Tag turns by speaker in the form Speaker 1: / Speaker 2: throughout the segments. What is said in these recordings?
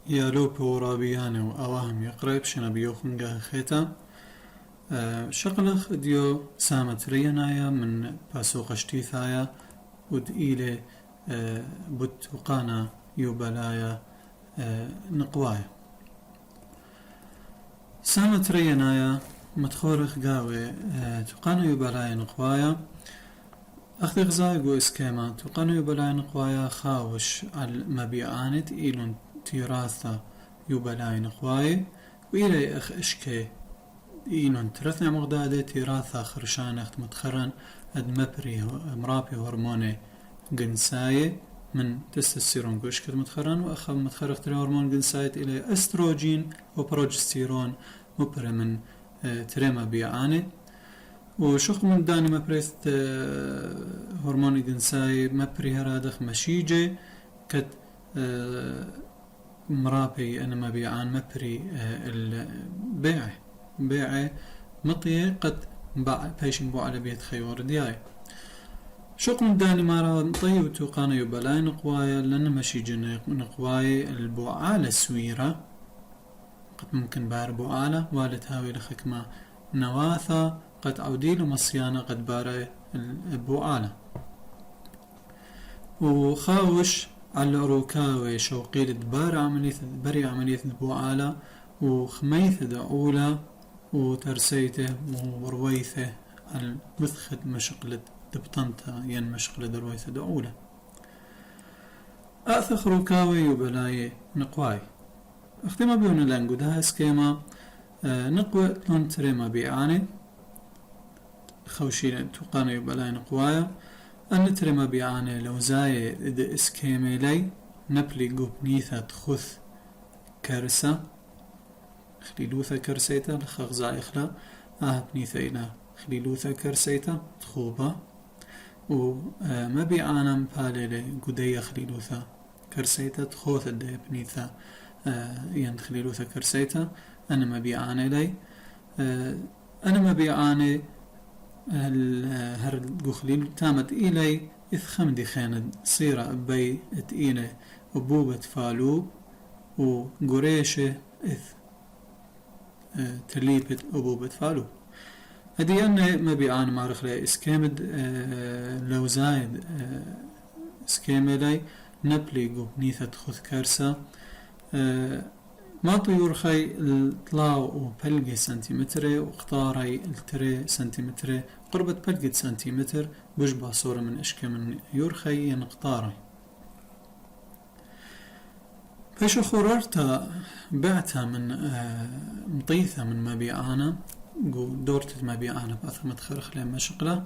Speaker 1: يالو بورابياني وأواهم يقرب شنا بيوخن جاه خيتا شغلخ ديو سامت رينايا من باسو قشتيثايا ود إيلي بوت وقانا يوبلايا نقوايا سامت رينايا متخورخ قاوي تقانا يوبلايا نقوايا أخذ غزايقو إسكيما تقانا يوبلايا نقوايا خاوش المبيعانت إيلون تيراثا يوبلايا نقوايا وإلي أخ إشكي إيلون ترثنا مغدادة تيراثا خرشان أخت متخرن أد مرابي هرموني جنساية من تستوستيرون قوشكت متخرن وأخذ متخرج تري هرمون جنساية إلى أستروجين وبروجستيرون مبرة من تريما بيعاني وشخ من داني مبريست هرمون جنساية مبري هرادخ مشيجة كت مرابي أنا ما بيعان مبري البيع مطية قد بيشن بو على بيت خيور دياي شوق من داني مارا طيب توقانا يبلاي نقوايا لأن مشي نقوايا البوعالة سويرة قد ممكن بار بوعالة والد هاوي لخكمة نواثا قد عوديل ومصيانة قد بار البوعالة وخاوش على روكاوي شوقيل دبار عملية البوعالة وخميث دعولة وترسيته ورويثه المثخد مشقلة دبطنتها ين مشقلة درويثة دعولة أثخ روكاوي يبلاي نقواي اختما بيون لانقو ده اسكيما نقوى لون تريما بيعاني خوشي توقانا يبلاي نقوايا أن تريما بيعاني لو زاي إذا اسكيمي لي نبلي قبنيثة تخث كارثة خليلوثة كرسيتا لخغزا إخلا بنيثة إلى خليلوثة كرسيتا تخوبة وما بيعانا مبالي قدية خليلوثة كرسيتا تخوث الدي بنيثة ين خليلوثة كرسيتا أنا ما بيعاني لي أنا ما بيعاني هرد خليل تامت إلي إثخم دي خاند صيرة بي إلي أبوبة فالوب وقريشة إث تليبت أبوبة فالوب هدي أنا ما بيعاني معرخ لي إسكامد لو زايد إسكاملي نبلي قبنيثة خذ كارسة ما طيور خي الطلاو وبلغي سنتيمتر واختاري التري سنتيمتر قربة بلغة سنتيمتر بجبع صورة من أشكا من يورخي ينقطاري فيش خوررتا بعتها من مطيثة من مبيعانا دورت مبيعانا بأثر متخرخ لما مشقلة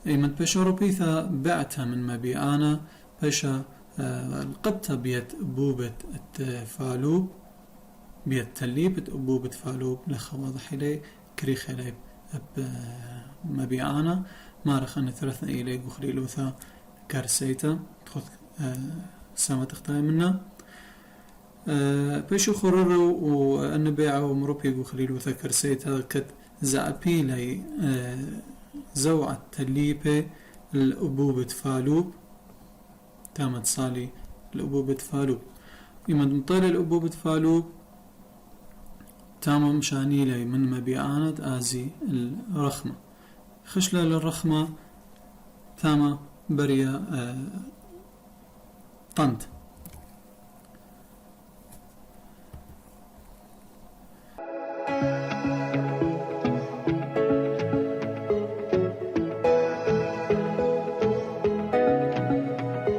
Speaker 1: من بيش أوروبيثا بعتها من مبيعانا بيش القطة بيت أبوبة الفالوب بيت تليبة أبوبة فالوب لخواضح إلي كريخ إلي مبيعانا مارخ أن ثلاثة إلي وخليلوثا كارسيتا تخذ سامة تختاي منا بيشو خرروا وأن بيعوا مروبي وخليلوثا كارسيتا كت زعبي لي زوعة تليبة الأبوبة فالوب تامت صالي الأبوبة فالوب يمد مطال الأبوبة فالوب تام مشاني لي من مبيعانت آزي الرخمة خشلة للرخمة تام بريا طنت